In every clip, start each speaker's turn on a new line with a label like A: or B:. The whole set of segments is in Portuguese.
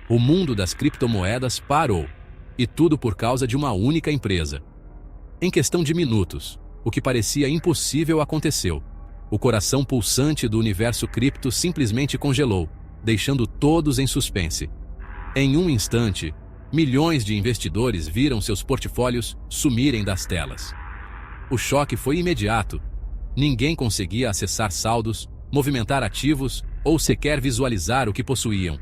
A: O mundo das criptomoedas parou. E tudo por causa de uma única empresa. Em questão de minutos, o que parecia impossível aconteceu. O coração pulsante do universo cripto simplesmente congelou, deixando todos em suspense. Em um instante, milhões de investidores viram seus portfólios sumirem das telas. O choque foi imediato. Ninguém conseguia acessar saldos, movimentar ativos ou sequer visualizar o que possuíam.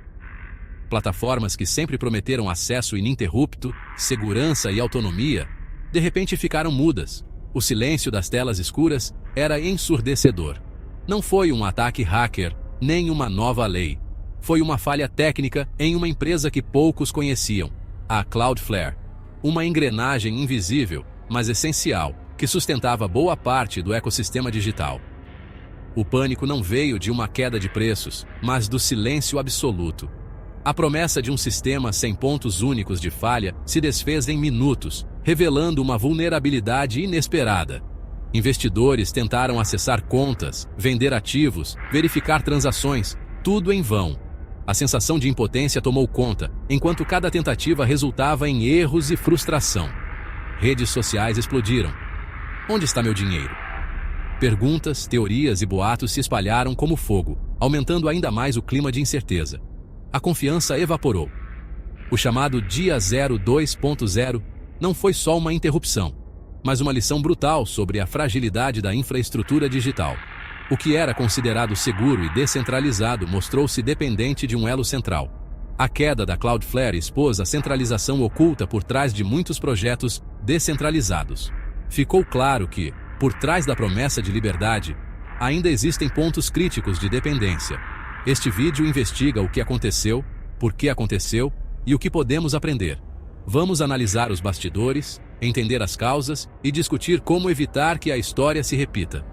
A: Plataformas que sempre prometeram acesso ininterrupto, segurança e autonomia, de repente ficaram mudas. O silêncio das telas escuras era ensurdecedor. Não foi um ataque hacker, nem uma nova lei. Foi uma falha técnica em uma empresa que poucos conheciam, a Cloudflare. Uma engrenagem invisível, mas essencial, que sustentava boa parte do ecossistema digital. O pânico não veio de uma queda de preços, mas do silêncio absoluto. A promessa de um sistema sem pontos únicos de falha se desfez em minutos, revelando uma vulnerabilidade inesperada. Investidores tentaram acessar contas, vender ativos, verificar transações, tudo em vão. A sensação de impotência tomou conta, enquanto cada tentativa resultava em erros e frustração. Redes sociais explodiram. Onde está meu dinheiro? Perguntas, teorias e boatos se espalharam como fogo, aumentando ainda mais o clima de incerteza. A confiança evaporou. O chamado Dia Zero 2.0 não foi só uma interrupção, mas uma lição brutal sobre a fragilidade da infraestrutura digital. O que era considerado seguro e descentralizado mostrou-se dependente de um elo central. A queda da Cloudflare expôs a centralização oculta por trás de muitos projetos descentralizados. Ficou claro que, por trás da promessa de liberdade, ainda existem pontos críticos de dependência. Este vídeo investiga o que aconteceu, por que aconteceu e o que podemos aprender. Vamos analisar os bastidores, entender as causas e discutir como evitar que a história se repita.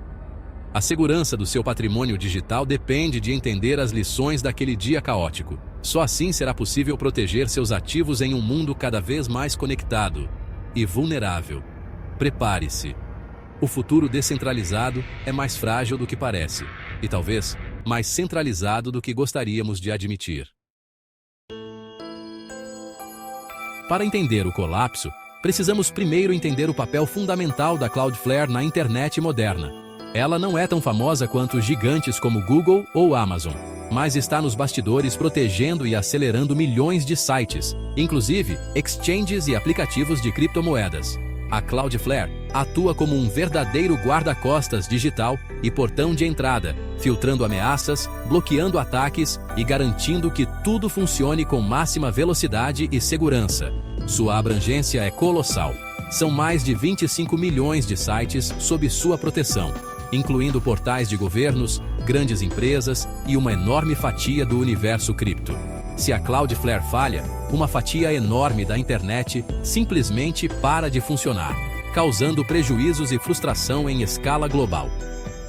A: A segurança do seu patrimônio digital depende de entender as lições daquele dia caótico. Só assim será possível proteger seus ativos em um mundo cada vez mais conectado e vulnerável. Prepare-se. O futuro descentralizado é mais frágil do que parece, e talvez mais centralizado do que gostaríamos de admitir. Para entender o colapso, precisamos primeiro entender o papel fundamental da Cloudflare na internet moderna. Ela não é tão famosa quanto gigantes como Google ou Amazon, mas está nos bastidores protegendo e acelerando milhões de sites, inclusive exchanges e aplicativos de criptomoedas. A Cloudflare atua como um verdadeiro guarda-costas digital e portão de entrada, filtrando ameaças, bloqueando ataques e garantindo que tudo funcione com máxima velocidade e segurança. Sua abrangência é colossal. São mais de 25 milhões de sites sob sua proteção, incluindo portais de governos, grandes empresas e uma enorme fatia do universo cripto. Se a Cloudflare falha, uma fatia enorme da internet simplesmente para de funcionar, causando prejuízos e frustração em escala global.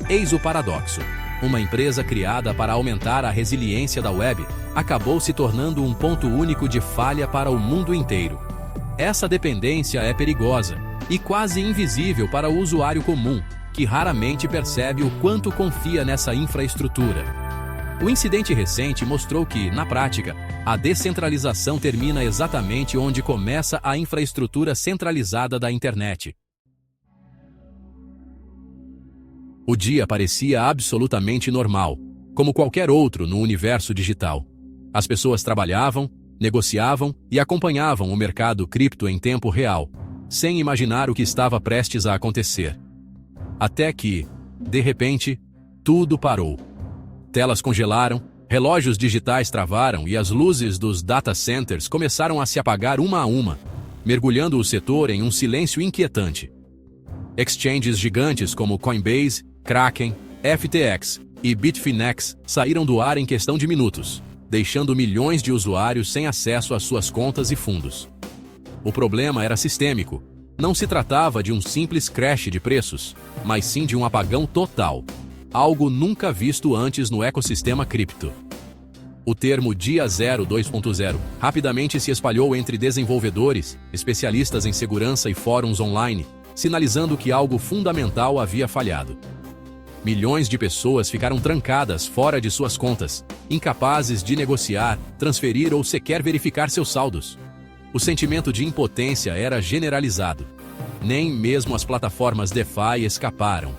A: Eis o paradoxo. Uma empresa criada para aumentar a resiliência da web acabou se tornando um ponto único de falha para o mundo inteiro. Essa dependência é perigosa e quase invisível para o usuário comum, que raramente percebe o quanto confia nessa infraestrutura. O incidente recente mostrou que, na prática, a descentralização termina exatamente onde começa a infraestrutura centralizada da internet. O dia parecia absolutamente normal, como qualquer outro no universo digital. As pessoas trabalhavam, negociavam e acompanhavam o mercado cripto em tempo real, sem imaginar o que estava prestes a acontecer. Até que, de repente, tudo parou. Telas congelaram, relógios digitais travaram e as luzes dos data centers começaram a se apagar uma a uma, mergulhando o setor em um silêncio inquietante. Exchanges gigantes como Coinbase, Kraken, FTX e Bitfinex saíram do ar em questão de minutos, deixando milhões de usuários sem acesso às suas contas e fundos. O problema era sistêmico. Não se tratava de um simples crash de preços, mas sim de um apagão total. Algo nunca visto antes no ecossistema cripto. O termo Dia Zero 2.0 rapidamente se espalhou entre desenvolvedores, especialistas em segurança e fóruns online, sinalizando que algo fundamental havia falhado. Milhões de pessoas ficaram trancadas fora de suas contas, incapazes de negociar, transferir ou sequer verificar seus saldos. O sentimento de impotência era generalizado. Nem mesmo as plataformas DeFi escaparam.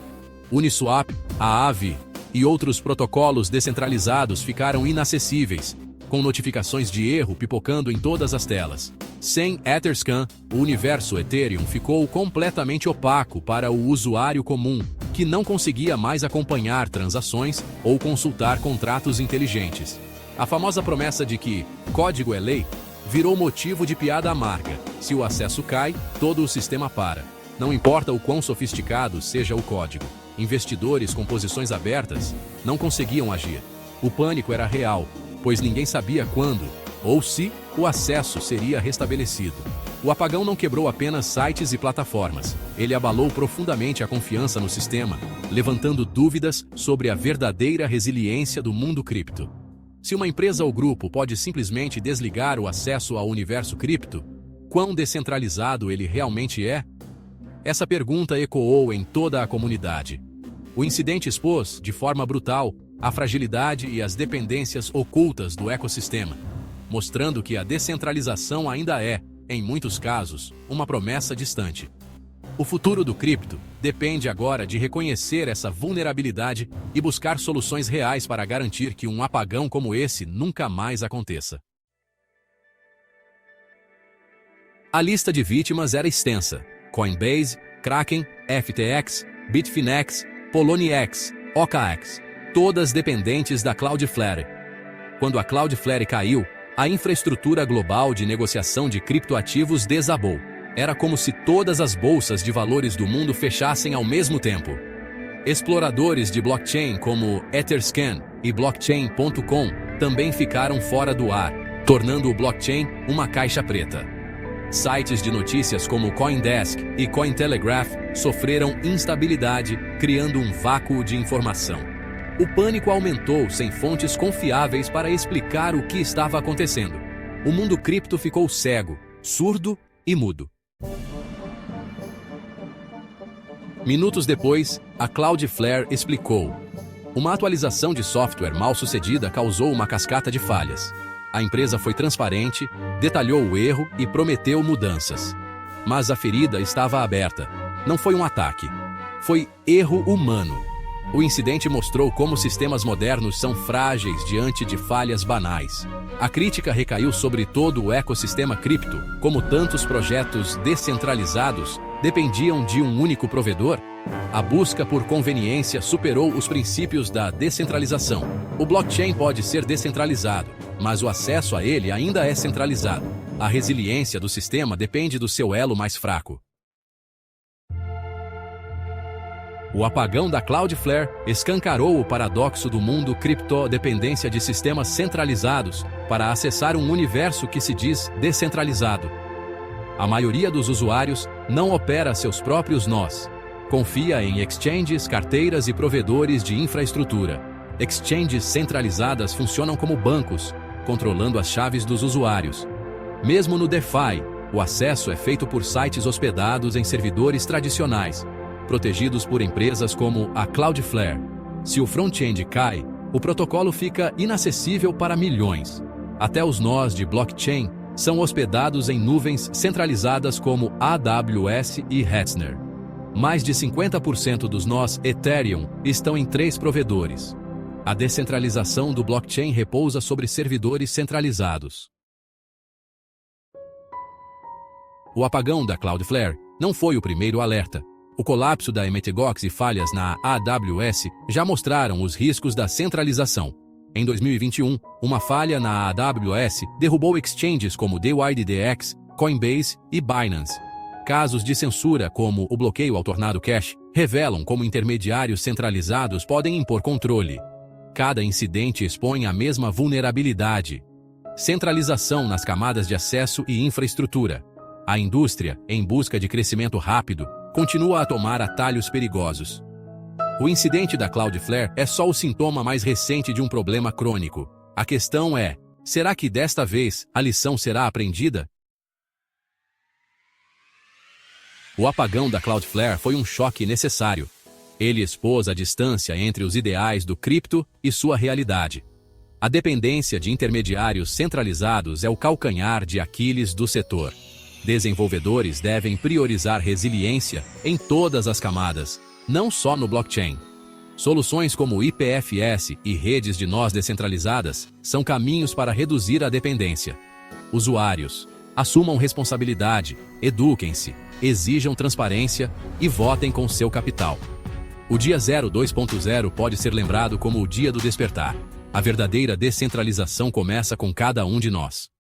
A: Uniswap, a Aave e outros protocolos descentralizados ficaram inacessíveis, com notificações de erro pipocando em todas as telas. Sem Etherscan, o universo Ethereum ficou completamente opaco para o usuário comum, que não conseguia mais acompanhar transações ou consultar contratos inteligentes. A famosa promessa de que código é lei virou motivo de piada amarga. Se o acesso cai, todo o sistema para. Não importa o quão sofisticado seja o código. Investidores com posições abertas não conseguiam agir. O pânico era real, pois ninguém sabia quando, ou se, o acesso seria restabelecido. O apagão não quebrou apenas sites e plataformas. Ele abalou profundamente a confiança no sistema, levantando dúvidas sobre a verdadeira resiliência do mundo cripto. Se uma empresa ou grupo pode simplesmente desligar o acesso ao universo cripto, quão descentralizado ele realmente é? Essa pergunta ecoou em toda a comunidade. O incidente expôs, de forma brutal, a fragilidade e as dependências ocultas do ecossistema, mostrando que a descentralização ainda é, em muitos casos, uma promessa distante. O futuro do cripto depende agora de reconhecer essa vulnerabilidade e buscar soluções reais para garantir que um apagão como esse nunca mais aconteça. A lista de vítimas era extensa: Coinbase, Kraken, FTX, Bitfinex, Poloniex, OKX, todas dependentes da Cloudflare. Quando a Cloudflare caiu, a infraestrutura global de negociação de criptoativos desabou. Era como se todas as bolsas de valores do mundo fechassem ao mesmo tempo. Exploradores de blockchain como Etherscan e Blockchain.com também ficaram fora do ar, tornando o blockchain uma caixa preta. Sites de notícias como CoinDesk e Cointelegraph sofreram instabilidade, criando um vácuo de informação. O pânico aumentou sem fontes confiáveis para explicar o que estava acontecendo. O mundo cripto ficou cego, surdo e mudo. Minutos depois, a Cloudflare explicou. Uma atualização de software mal sucedida causou uma cascata de falhas. A empresa foi transparente, detalhou o erro e prometeu mudanças. Mas a ferida estava aberta. Não foi um ataque. Foi erro humano. O incidente mostrou como sistemas modernos são frágeis diante de falhas banais. A crítica recaiu sobre todo o ecossistema cripto, como tantos projetos descentralizados dependiam de um único provedor. A busca por conveniência superou os princípios da descentralização. O blockchain pode ser descentralizado, mas o acesso a ele ainda é centralizado. A resiliência do sistema depende do seu elo mais fraco. O apagão da Cloudflare escancarou o paradoxo do mundo criptodependência de sistemas centralizados para acessar um universo que se diz descentralizado. A maioria dos usuários não opera seus próprios nós. Confia em exchanges, carteiras e provedores de infraestrutura. Exchanges centralizadas funcionam como bancos, controlando as chaves dos usuários. Mesmo no DeFi, o acesso é feito por sites hospedados em servidores tradicionais, protegidos por empresas como a Cloudflare. Se o front-end cai, o protocolo fica inacessível para milhões. Até os nós de blockchain são hospedados em nuvens centralizadas como AWS e Hetzner. Mais de 50% dos nós Ethereum estão em 3 provedores. A descentralização do blockchain repousa sobre servidores centralizados. O apagão da Cloudflare não foi o primeiro alerta. O colapso da Mt. Gox e falhas na AWS já mostraram os riscos da centralização. Em 2021, uma falha na AWS derrubou exchanges como DYDX, Coinbase e Binance. Casos de censura, como o bloqueio ao Tornado Cash, revelam como intermediários centralizados podem impor controle. Cada incidente expõe a mesma vulnerabilidade: centralização nas camadas de acesso e infraestrutura. A indústria, em busca de crescimento rápido, continua a tomar atalhos perigosos. O incidente da Cloudflare é só o sintoma mais recente de um problema crônico. A questão é: será que desta vez a lição será aprendida? O apagão da Cloudflare foi um choque necessário. Ele expôs a distância entre os ideais do cripto e sua realidade. A dependência de intermediários centralizados é o calcanhar de Aquiles do setor. Desenvolvedores devem priorizar resiliência em todas as camadas, não só no blockchain. Soluções como IPFS e redes de nós descentralizadas são caminhos para reduzir a dependência. Usuários, assumam responsabilidade, eduquem-se, exijam transparência e votem com seu capital. O Dia 2.0 pode ser lembrado como o dia do despertar. A verdadeira descentralização começa com cada um de nós.